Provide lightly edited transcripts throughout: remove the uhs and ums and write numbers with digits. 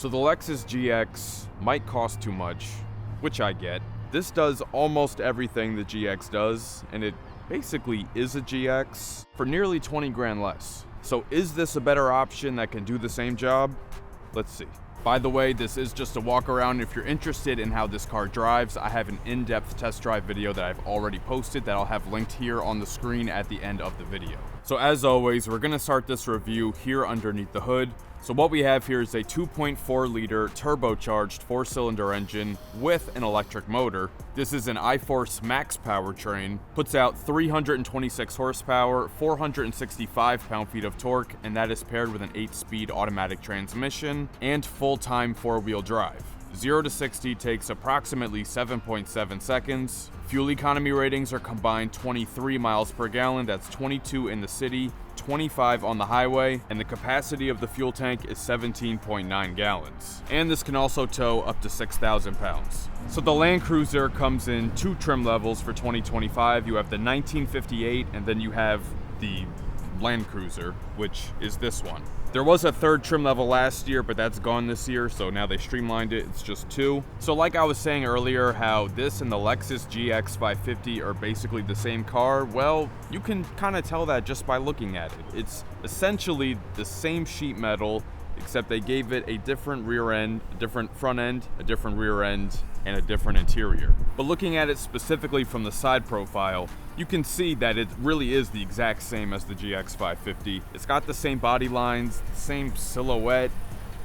So the Lexus GX might cost too much, which I get. This does almost everything the GX does, and it basically is a GX for nearly 20 grand less. So is this a better option that can do the same job? Let's see. By the way, this is just a walk around. If you're interested in how this car drives, I have an in-depth test drive video that I've already posted that I'll have linked here on the screen at the end of the video. So as always, we're gonna start this review here underneath the hood. So what we have here is a 2.4 liter turbocharged 4-cylinder engine with an electric motor. This is an iForce Max powertrain, puts out 326 horsepower, 465 pound-feet of torque, and that is paired with an 8-speed automatic transmission and full-time 4-wheel drive. 0 to 60 takes approximately 7.7 seconds. Fuel economy ratings are combined 23 miles per gallon, that's 22 in the city, 25 on the highway, and the capacity of the fuel tank is 17.9 gallons. And this can also tow up to 6,000 pounds. So the Land Cruiser comes in 2 trim levels for 2025. You have the 1958, and then you have the Land Cruiser, which is this one. There was a 3rd trim level last year, but that's gone this year, so now they streamlined it, it's just 2. So like I was saying earlier, how this and the Lexus GX 550 are basically the same car, well, you can kind of tell that just by looking at it. It's essentially the same sheet metal, except they gave it a different rear end, a different front end, a different rear end, and a different interior. But looking at it specifically from the side profile, you can see that it really is the exact same as the GX 550. It's got the same body lines, the same silhouette,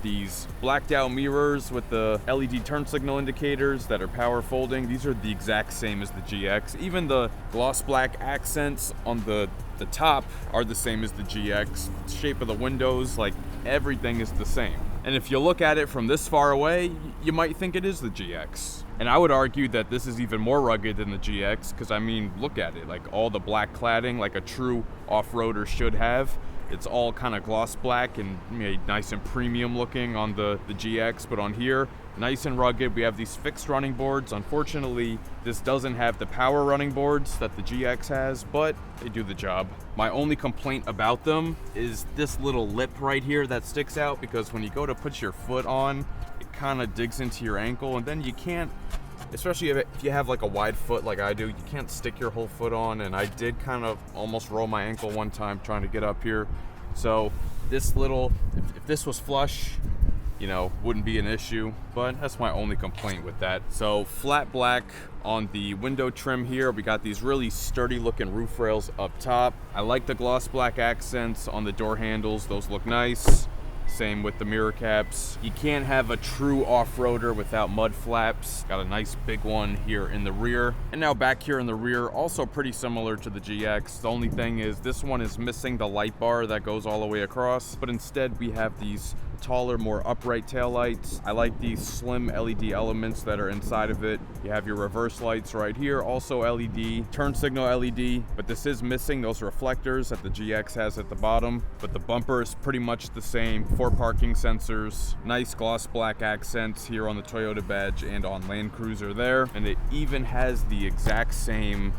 these blacked out mirrors with the LED turn signal indicators that are power folding. These are the exact same as the GX. Even the gloss black accents on the top are the same as the GX. The shape of the windows, like everything is the same. And if you look at it from this far away, you might think it is the GX. And I would argue that this is even more rugged than the GX, because I mean, look at it, like all the black cladding like a true off-roader should have. It's all kind of gloss black and made nice and premium looking on the GX, but on here, nice and rugged. We have these fixed running boards. Unfortunately, this doesn't have the power running boards that the GX has, but they do the job. My only complaint about them is this little lip right here that sticks out, because when you go to put your foot on, it kind of digs into your ankle, and then you can't, especially if you have like a wide foot like I do, you can't stick your whole foot on, and I did kind of almost roll my ankle one time trying to get up here. So this little, if this was flush, you know, wouldn't be an issue, but that's my only complaint with that. So flat black on the window trim here. We got these really sturdy looking roof rails up top. I like the gloss black accents on the door handles. Those look nice. Same with the mirror caps. You can't have a true off-roader without mud flaps. Got a nice big one here in the rear. And now back here in the rear, also pretty similar to the GX. The only thing is this one is missing the light bar that goes all the way across, but instead we have these taller, more upright taillights. I like these slim LED elements that are inside of it. You have your reverse lights right here, also LED, turn signal LED, but this is missing those reflectors that the GX has at the bottom, but the bumper is pretty much the same. 4 parking sensors, nice gloss black accents here on the Toyota badge and on Land Cruiser there, and it even has the exact same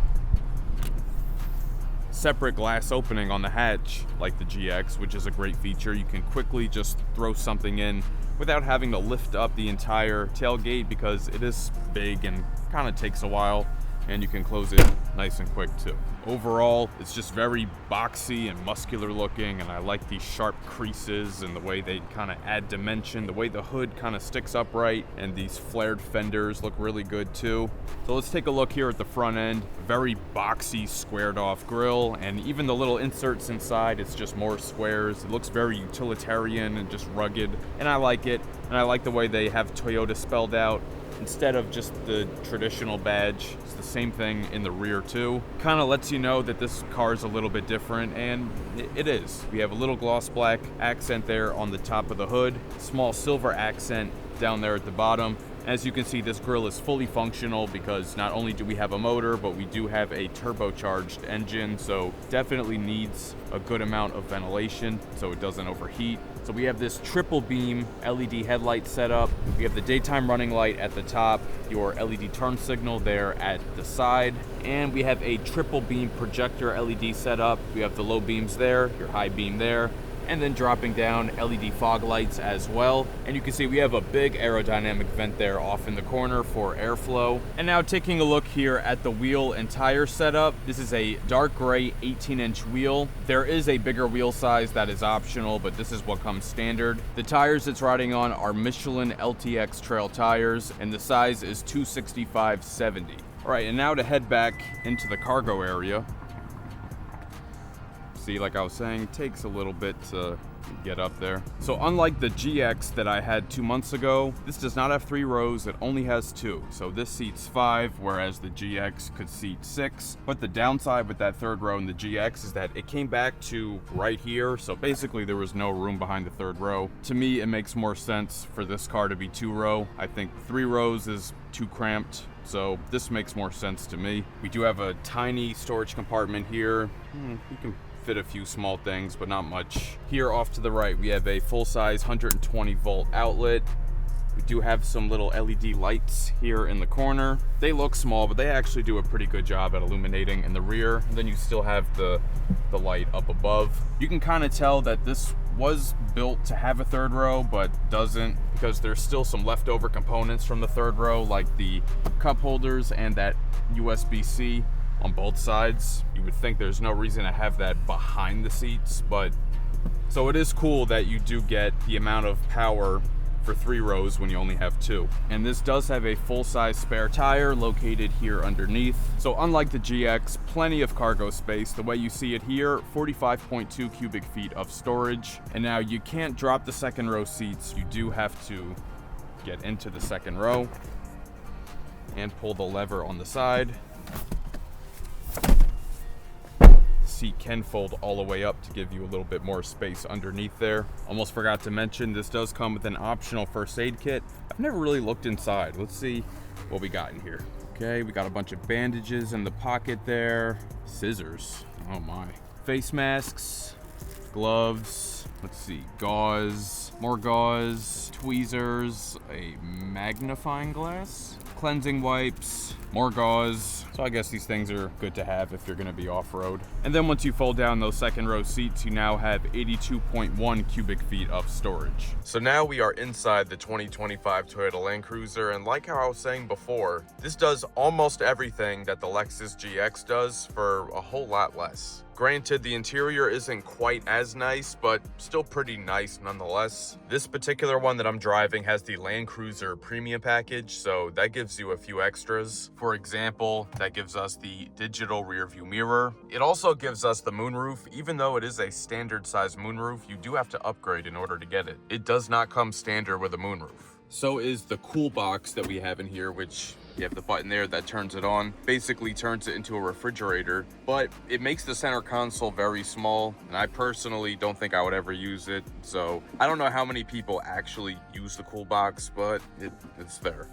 separate glass opening on the hatch like the GX, which is a great feature. You can quickly just throw something in without having to lift up the entire tailgate, because it is big and kind of takes a while, and you can close it nice and quick too. Overall, it's just very boxy and muscular looking, and I like these sharp creases and the way they kind of add dimension, the way the hood kind of sticks upright, and these flared fenders look really good too. So let's take a look here at the front end. Very boxy, squared off grille, and even the little inserts inside, it's just more squares. It looks very utilitarian and just rugged, and I like it. And I like the way they have Toyota spelled out instead of just the traditional badge. It's the same thing in the rear too. Kind of lets you know that this car is a little bit different, and it is. We have a little gloss black accent there on the top of the hood, small silver accent down there at the bottom. As you can see, this grille is fully functional because not only do we have a motor, but we do have a turbocharged engine, so definitely needs a good amount of ventilation so it doesn't overheat. So we have this triple beam LED headlight setup. We have the daytime running light at the top, your LED turn signal there at the side, and we have a triple beam projector LED setup. We have the low beams there, your high beam there, and then dropping down LED fog lights as well. And you can see we have a big aerodynamic vent there off in the corner for airflow. And now taking a look here at the wheel and tire setup, this is a dark gray 18-inch wheel. There is a bigger wheel size that is optional, but this is what comes standard. The tires it's riding on are Michelin LTX trail tires, and the size is 265/70. All right, and now to head back into the cargo area. See, like I was saying, takes a little bit to get up there. So unlike the GX that I had 2 months ago, this does not have 3 rows, it only has 2. So this seats 5, whereas the GX could seat 6. But the downside with that 3rd row in the GX is that it came back to right here. So basically there was no room behind the 3rd row. To me, it makes more sense for this car to be 2 row. I think 3 rows is too cramped. So this makes more sense to me. We do have a tiny storage compartment here. You can fit a few small things, but not much. Here off to the right, we have a full-size 120 volt outlet. We do have some little LED lights here in the corner. They look small, but they actually do a pretty good job at illuminating in the rear. And then you still have the light up above. You can kind of tell that this was built to have a 3rd row, but doesn't, because there's still some leftover components from the 3rd row, like the cup holders and that USB-C on both sides. You would think there's no reason to have that behind the seats, but so it is cool that you do get the amount of power for 3 rows when you only have 2. And this does have a full-size spare tire located here underneath. So unlike the GX, plenty of cargo space. The way you see it here, 45.2 cubic feet of storage. And now you can't drop the 2nd row seats. You do have to get into the 2nd row and pull the lever on the side. Seat can fold all the way up to give you a little bit more space underneath there. Almost forgot to mention, this does come with an optional first aid kit. I've never really looked inside. Let's see what we got in here. Okay, we got a bunch of bandages in the pocket there. Scissors, oh my. Face masks, gloves, let's see, gauze, more gauze, tweezers, a magnifying glass, cleansing wipes, more gauze. So I guess these things are good to have if you're gonna be off-road. And then once you fold down those 2nd row seats, you now have 82.1 cubic feet of storage. So now we are inside the 2025 Toyota Land Cruiser, and like how I was saying before, this does almost everything that the Lexus GX does for a whole lot less. Granted, the interior isn't quite as nice, but still pretty nice nonetheless. This particular one that I'm driving has the Land Cruiser Premium Package, so that gives you a few extras. For example, that gives us the digital rear view mirror. It also gives us the moonroof. Even though it is a standard size moonroof, you do have to upgrade in order to get it. It does not come standard with a moonroof. So is the cool box that we have in here, which you have the button there that turns it on. Basically turns it into a refrigerator, but it makes the center console very small, and I personally don't think I would ever use it. So I don't know how many people actually use the cool box, but it's there.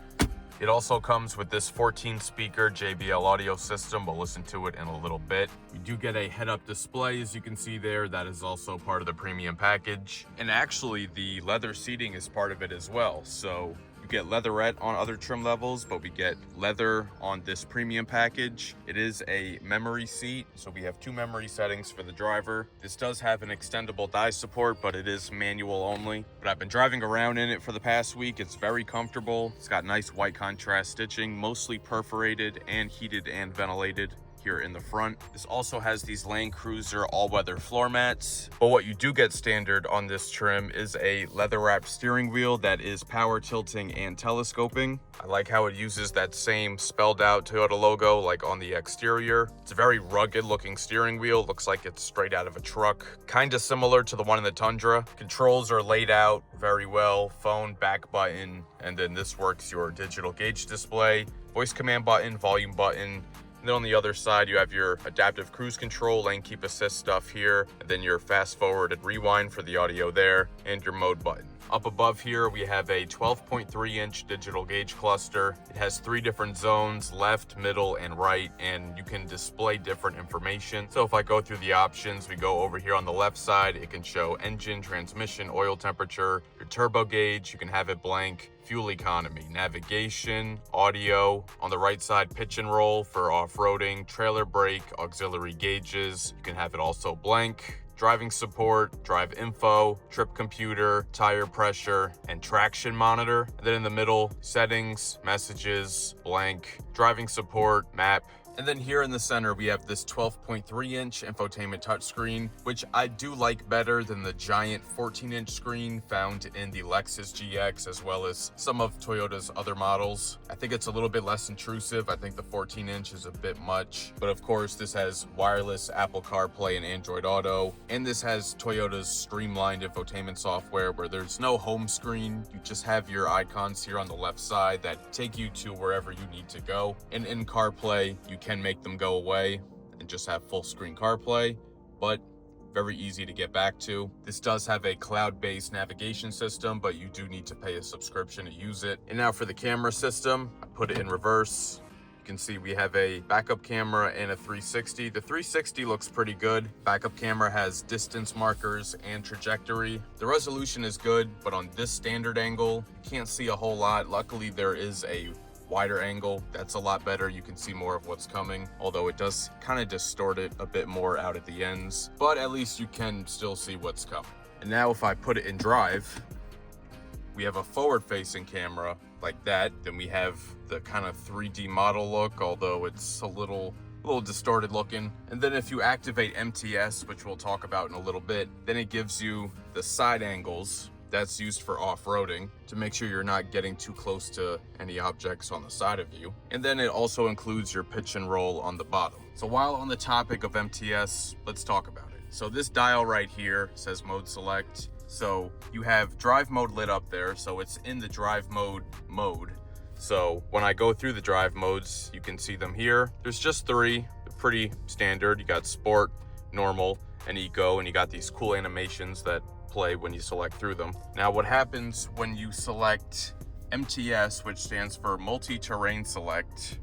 It also comes with this 14-speaker JBL audio system. We'll listen to it in a little bit. You do get a head-up display, as you can see there. That is also part of the premium package. And actually, the leather seating is part of it as well. So you get leatherette on other trim levels, but we get leather on this premium package. It is a memory seat, so we have 2 memory settings for the driver. This does have an extendable thigh support, but it is manual only. But I've been driving around in it for the past week. It's very comfortable. It's got nice white contrast stitching, mostly perforated and heated and ventilated here in the front. This also has these Land Cruiser all-weather floor mats, but what you do get standard on this trim is a leather-wrapped steering wheel that is power tilting and telescoping. I like how it uses that same spelled out Toyota logo like on the exterior. It's a very rugged looking steering wheel. Looks like it's straight out of a truck. Kind of similar to the one in the Tundra. Controls are laid out very well. Phone, back button, and then this works your digital gauge display, voice command button, volume button. And then on the other side, you have your adaptive cruise control, lane keep assist stuff here, and then your fast forward and rewind for the audio there, and your mode button. Up above here, we have a 12.3-inch digital gauge cluster. It has 3 different zones, left, middle, and right, and you can display different information. So if I go through the options, we go over here on the left side, it can show engine, transmission, oil temperature, your turbo gauge, you can have it blank, fuel economy, navigation, audio. On the right side, pitch and roll for off-roading, trailer brake, auxiliary gauges. You can have it also blank. driving support, drive info, trip computer, tire pressure, and traction monitor. And then in the middle, settings, messages, blank, driving support, map. And then here in the center, we have this 12.3-inch infotainment touchscreen, which I do like better than the giant 14-inch screen found in the Lexus GX, as well as some of Toyota's other models. I think it's a little bit less intrusive. I think the 14-inch is a bit much. But of course, this has wireless Apple CarPlay and Android Auto. And this has Toyota's streamlined infotainment software where there's no home screen. You just have your icons here on the left side that take you to wherever you need to go. And in CarPlay, you can make them go away and just have full screen CarPlay, but very easy to get back to. This does have a cloud-based navigation system, but you do need to pay a subscription to use it. And now for the camera system, I put it in reverse. You can see we have a backup camera and a 360. The 360 looks pretty good. Backup camera has distance markers and trajectory. The resolution is good, but on this standard angle, you can't see a whole lot. Luckily, there is a wider angle. That's a lot better. You can see more of what's coming, although it does kind of distort it a bit more out at the ends, but at least you can still see what's coming. And now if I put it in drive, we have a forward-facing camera like that. Then we have the kind of 3D model look, although it's a little distorted looking. And then if you activate MTS, which we'll talk about in a little bit, then it gives you the side angles. That's used for off-roading to make sure you're not getting too close to any objects on the side of you. And then it also includes your pitch and roll on the bottom. So while on the topic of MTS, let's talk about it. So this dial right here says mode select. So you have drive mode lit up there. So it's in the drive mode. So when I go through the drive modes, you can see them here. There's just 3, they're pretty standard. You got sport, normal, and eco, and you got these cool animations that play when you select through them. Now what happens when you select MTS, which stands for multi-terrain select,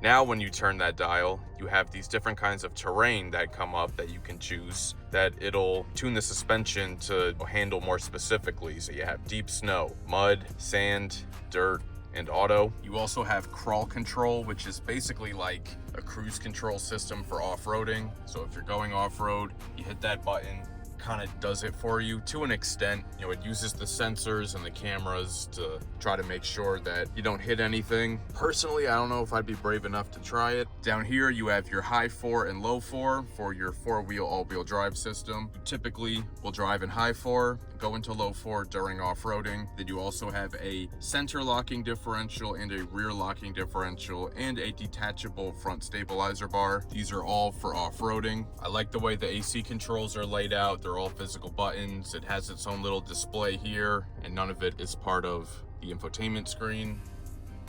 now when you turn that dial, you have these different kinds of terrain that come up that you can choose, that it'll tune the suspension to handle more specifically. So you have deep snow, mud, sand, dirt, and auto. You also have crawl control, which is basically like a cruise control system for off-roading. So if you're going off-road, you hit that button, kind of does it for you to an extent. You know, it uses the sensors and the cameras to try to make sure that you don't hit anything. Personally, I don't know if I'd be brave enough to try it. Down here, you have your high 4 and low 4 for your 4-wheel all-wheel drive system. You typically will drive in high 4, go into low 4 during off-roading. Then you also have a center locking differential and a rear locking differential and a detachable front stabilizer bar. These are all for off-roading. I like the way the AC controls are laid out. They're all physical buttons. It has its own little display here, and none of it is part of the infotainment screen.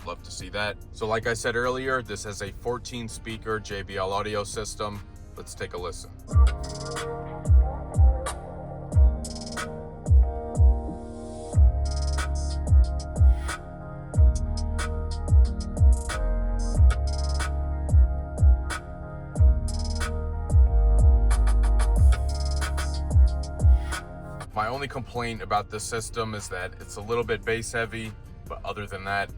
Love to see that. So like I said earlier, this has a 14-speaker JBL audio system. Let's take a listen. My only complaint about this system is that it's a little bit bass heavy, but other than that,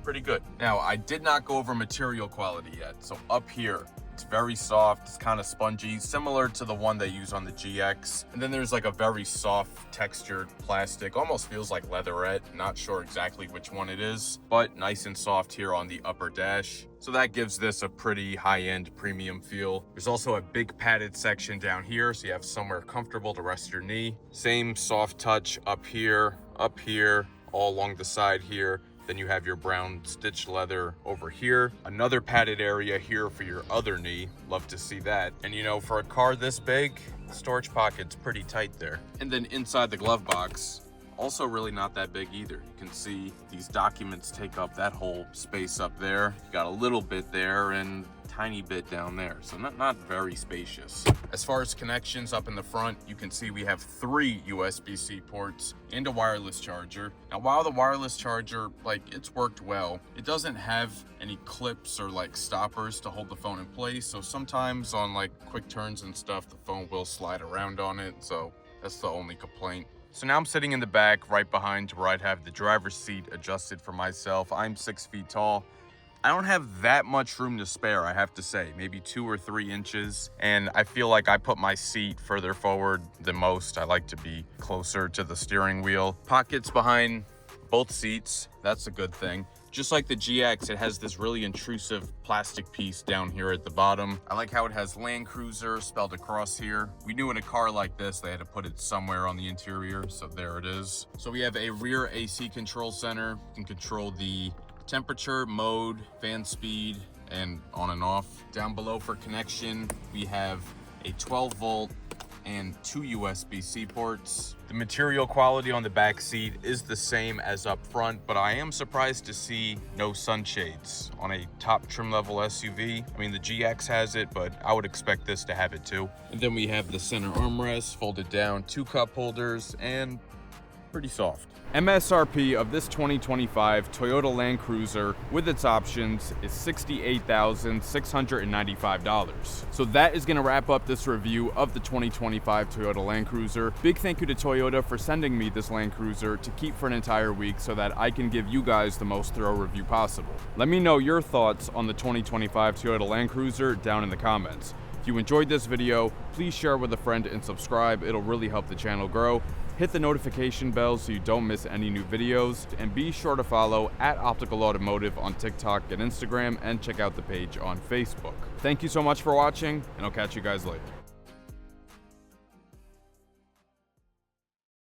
pretty good. Now, I did not go over material quality yet. So up here, it's very soft, it's kind of spongy, similar to the one they use on the GX. And then there's like a very soft textured plastic, almost feels like leatherette. Not sure exactly which one it is, but nice and soft here on the upper dash. So that gives this a pretty high-end premium feel. There's also a big padded section down here, so you have somewhere comfortable to rest your knee. Same soft touch up here, all along the side here. Then you have your brown stitched leather over here. Another padded area here for your other knee. Love to see that. And you know, for a car this big, the storage pocket's pretty tight there. And then inside the glove box, also really not that big either. You can see these documents take up that whole space up there. You got a little bit there and tiny bit down there, so not very spacious. As far as connections up in the front, you can see we have 3 USB-C ports and a wireless charger. Now, while the wireless charger, it's worked well, it doesn't have any clips or stoppers to hold the phone in place. So sometimes on quick turns and stuff, the phone will slide around on it. So that's the only complaint. So now I'm sitting in the back right behind where I'd have the driver's seat adjusted for myself. I'm 6 feet tall. I don't have that much room to spare, I have to say, maybe 2 or 3 inches. And I feel like I put my seat further forward than most. I like to be closer to the steering wheel. Pockets behind both seats, that's a good thing. Just like the GX, it has this really intrusive plastic piece down here at the bottom. I like how it has Land Cruiser spelled across here. We knew in a car like this, they had to put it somewhere on the interior, so there it is. So we have a rear AC control center. You can control the temperature, mode, fan speed, and on and off. Down below for connection, we have a 12 volt and 2 USB-C ports. The material quality on the back seat is the same as up front, but I am surprised to see no sunshades on a top trim level SUV. I mean, the GX has it, but I would expect this to have it too. And then we have the center armrest folded down, 2 cup holders, and pretty soft. MSRP of this 2025 Toyota Land Cruiser with its options is $68,695. So that is going to wrap up this review of the 2025 Toyota Land Cruiser. Big thank you to Toyota for sending me this Land Cruiser to keep for an entire week so that I can give you guys the most thorough review possible. Let me know your thoughts on the 2025 Toyota Land Cruiser down in the comments. If you enjoyed this video, please share with a friend and subscribe. It'll really help the channel grow. Hit the notification bell so you don't miss any new videos, and be sure to follow @Optical Automotive on TikTok and Instagram, and check out the page on Facebook. Thank you so much for watching, and I'll catch you guys later.